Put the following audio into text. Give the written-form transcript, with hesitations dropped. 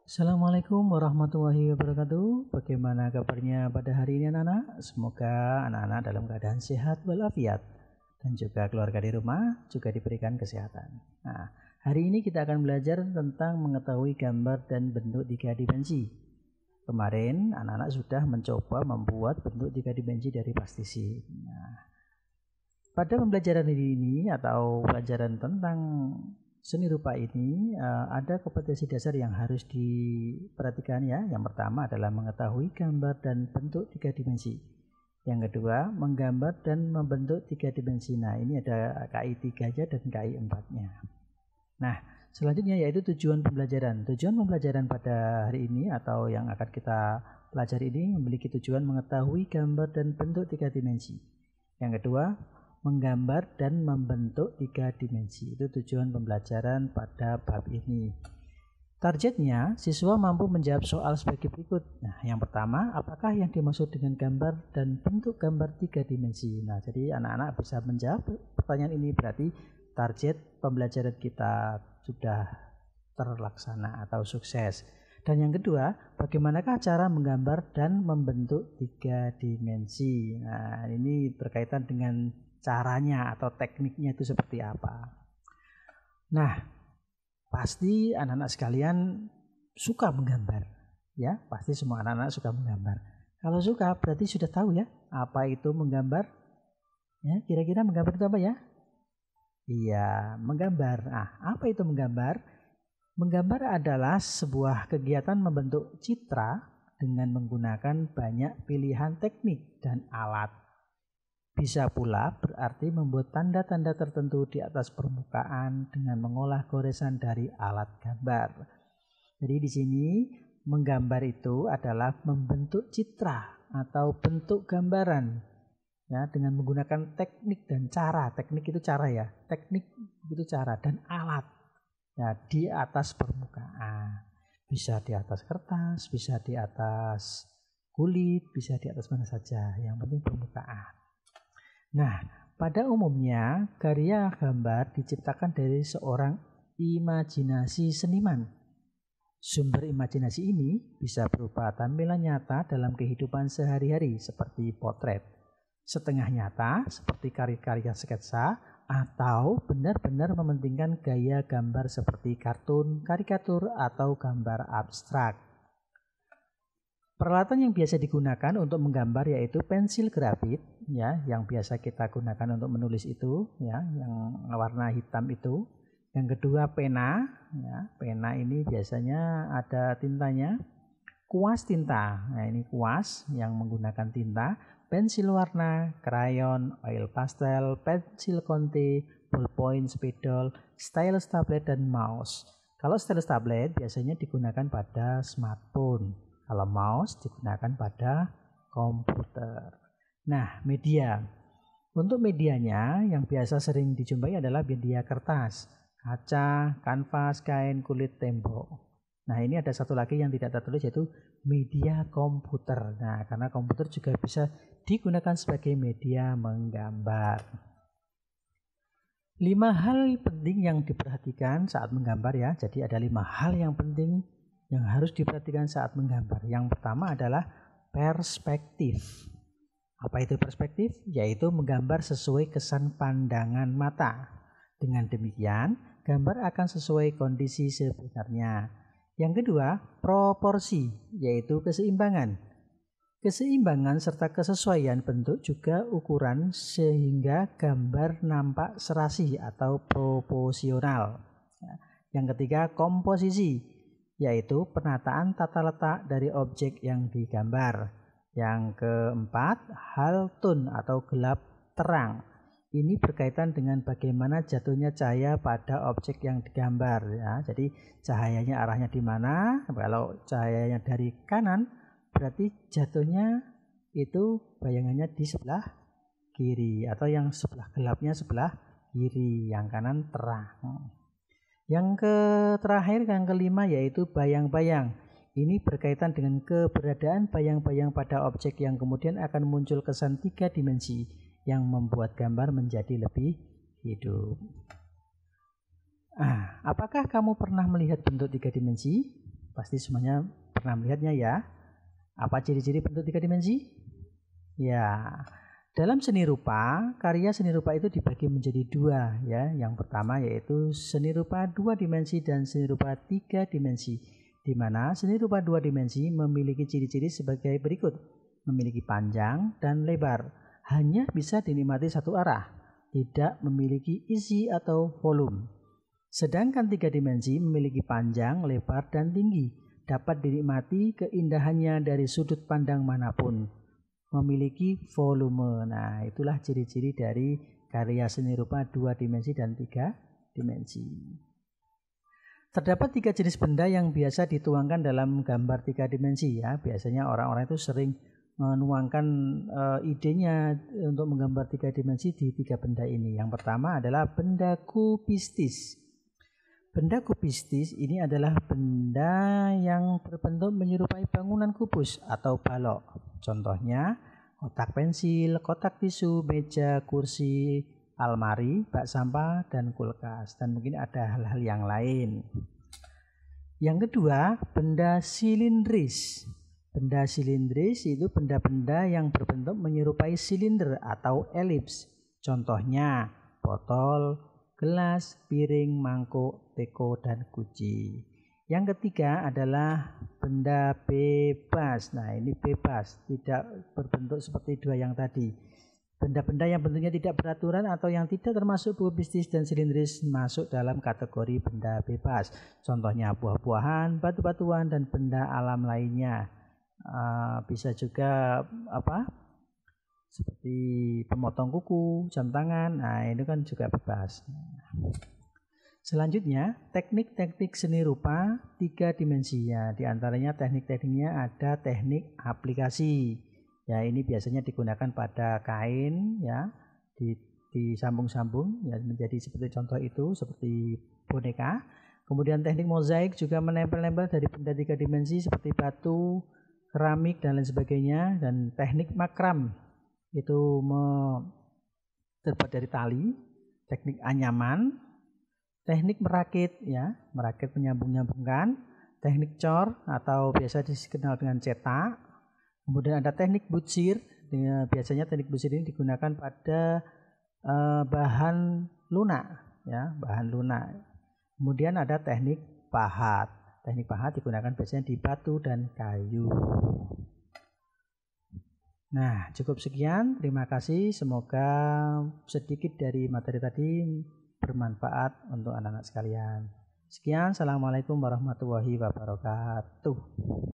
Assalamualaikum warahmatullahi wabarakatuh. Bagaimana kabarnya pada hari ini anak-anak? Semoga anak-anak dalam keadaan sehat walafiat dan juga keluarga di rumah juga diberikan kesehatan. Nah, hari ini kita akan belajar tentang mengetahui gambar dan bentuk 3 dimensi. Kemarin anak-anak sudah mencoba membuat bentuk 3 dimensi dari plastisi. Nah, pada pembelajaran ini atau pelajaran tentang seni rupa ini ada kompetensi dasar yang harus diperhatikan ya. Yang pertama adalah mengetahui gambar dan bentuk 3 dimensi. Yang kedua, menggambar dan membentuk 3 dimensi. Nah, ini ada KI 3-nya dan KI 4-nya. Nah, selanjutnya yaitu tujuan pembelajaran. Tujuan pembelajaran pada hari ini atau yang akan kita pelajari ini memiliki tujuan mengetahui gambar dan bentuk 3 dimensi. Yang kedua, menggambar dan membentuk 3 dimensi. Itu tujuan pembelajaran pada bab ini. Targetnya, siswa mampu menjawab soal sebagai berikut. Nah, yang pertama, apakah yang dimaksud dengan gambar dan bentuk gambar 3 dimensi? Nah, jadi anak-anak bisa menjawab pertanyaan ini, berarti target pembelajaran kita sudah terlaksana atau sukses. Dan yang kedua, bagaimanakah cara menggambar dan membentuk 3 dimensi? Nah, ini berkaitan dengan caranya atau tekniknya itu seperti apa. Nah, pasti anak-anak sekalian suka menggambar. Ya, pasti semua anak-anak suka menggambar. Kalau suka berarti sudah tahu ya apa itu menggambar. Ya, kira-kira menggambar itu apa ya? Iya, menggambar. Nah, apa itu menggambar? Menggambar adalah sebuah kegiatan membentuk citra dengan menggunakan banyak pilihan teknik dan alat. Bisa pula berarti membuat tanda-tanda tertentu di atas permukaan dengan mengolah goresan dari alat gambar. Jadi di sini menggambar itu adalah membentuk citra atau bentuk gambaran ya dengan menggunakan teknik dan cara. Teknik itu cara ya. Teknik itu cara dan alat ya di atas permukaan. Bisa di atas kertas, bisa di atas kulit, bisa di atas mana saja. Yang penting permukaan. Nah, pada umumnya karya gambar diciptakan dari seorang imajinasi seniman. Sumber imajinasi ini bisa berupa tampilan nyata dalam kehidupan sehari-hari seperti potret, setengah nyata seperti karya-karya sketsa, atau benar-benar mementingkan gaya gambar seperti kartun, karikatur, atau gambar abstrak. Peralatan yang biasa digunakan untuk menggambar yaitu pensil grafit ya, yang biasa kita gunakan untuk menulis itu ya, yang warna hitam itu. Yang kedua pena ya, pena ini biasanya ada tintanya. Kuas tinta. Nah, ini kuas yang menggunakan tinta, pensil warna, krayon, oil pastel, pensil conte, ballpoint, spidol, stylus tablet dan mouse. Kalau stylus tablet biasanya digunakan pada smartphone. Kalau mouse digunakan pada komputer. Nah, media. Untuk medianya yang biasa sering dijumpai adalah media kertas, kaca, kanvas, kain, kulit, tembok. Nah, ini ada satu lagi yang tidak tertulis yaitu media komputer. Nah, karena komputer juga bisa digunakan sebagai media menggambar. 5 hal penting yang diperhatikan saat menggambar ya. Jadi ada 5 hal yang penting yang harus diperhatikan saat menggambar. Yang pertama adalah perspektif. Apa itu perspektif? Yaitu menggambar sesuai kesan pandangan mata. Dengan demikian, gambar akan sesuai kondisi sebenarnya. Yang kedua, proporsi, yaitu keseimbangan. Keseimbangan serta kesesuaian bentuk juga ukuran sehingga gambar nampak serasi atau proporsional. Yang ketiga, komposisi, yaitu penataan tata letak dari objek yang digambar. Yang keempat, haltun atau gelap terang. Ini berkaitan dengan bagaimana jatuhnya cahaya pada objek yang digambar ya. Jadi cahayanya arahnya di mana? Kalau cahayanya dari kanan, berarti jatuhnya itu bayangannya di sebelah kiri atau yang sebelah gelapnya sebelah kiri, yang kanan terang. Yang terakhir, yang kelima yaitu bayang-bayang. Ini berkaitan dengan keberadaan bayang-bayang pada objek yang kemudian akan muncul kesan 3 dimensi yang membuat gambar menjadi lebih hidup. Apakah kamu pernah melihat bentuk 3 dimensi? Pasti semuanya pernah melihatnya ya. Apa ciri-ciri bentuk 3 dimensi? Ya, dalam seni rupa, karya seni rupa itu dibagi menjadi 2 ya. Yang pertama yaitu seni rupa 2 dimensi dan seni rupa 3 dimensi. Di mana seni rupa 2 dimensi memiliki ciri-ciri sebagai berikut. Memiliki panjang dan lebar, hanya bisa dinikmati satu arah, tidak memiliki isi atau volume. Sedangkan 3 dimensi memiliki panjang, lebar, dan tinggi, dapat dinikmati keindahannya dari sudut pandang manapun, memiliki volume. Nah, itulah ciri-ciri dari karya seni rupa 2 dimensi dan 3 dimensi. Terdapat 3 jenis benda yang biasa dituangkan dalam gambar 3 dimensi ya. Biasanya orang-orang itu sering menuangkan idenya untuk menggambar 3 dimensi di 3 benda ini. Yang pertama adalah benda kubistis. Benda kubistis ini adalah benda yang berbentuk menyerupai bangunan kubus atau balok. Contohnya kotak pensil, kotak tisu, meja, kursi, almari, bak sampah, dan kulkas. Dan mungkin ada hal-hal yang lain. Yang kedua, benda silindris. Benda silindris itu benda-benda yang berbentuk menyerupai silinder atau elips. Contohnya botol, gelas, piring, mangkuk, teko, dan guci. Yang ketiga adalah benda bebas. Nah, ini bebas, tidak berbentuk seperti 2 yang tadi. Benda-benda yang bentuknya tidak beraturan atau yang tidak termasuk kubistis dan silindris masuk dalam kategori benda bebas. Contohnya buah-buahan, batu-batuan, dan benda alam lainnya. Bisa juga seperti pemotong kuku, jam tangan. Nah, itu kan juga bebas. Selanjutnya, teknik-teknik seni rupa 3 dimensi ya. Di antaranya teknik-tekniknya ada teknik aplikasi. Ya, ini biasanya digunakan pada kain ya, disambung-sambung ya menjadi seperti contoh itu, seperti boneka. Kemudian teknik mozaik juga menempel-nempel dari benda 3 dimensi seperti batu, keramik, dan lain sebagainya. Dan teknik makram itu terbuat dari tali. Teknik anyaman, teknik merakit ya, merakit menyambung-nyambungkan, teknik cor atau biasa dikenal dengan cetak. Kemudian ada teknik butsir. Biasanya teknik butsir ini digunakan pada bahan lunak ya, bahan lunak. Kemudian ada teknik pahat. Teknik pahat digunakan biasanya di batu dan kayu. Nah, cukup sekian. Terima kasih. Semoga sedikit dari materi tadi bermanfaat untuk anak-anak sekalian. Sekian. Assalamualaikum warahmatullahi wabarakatuh.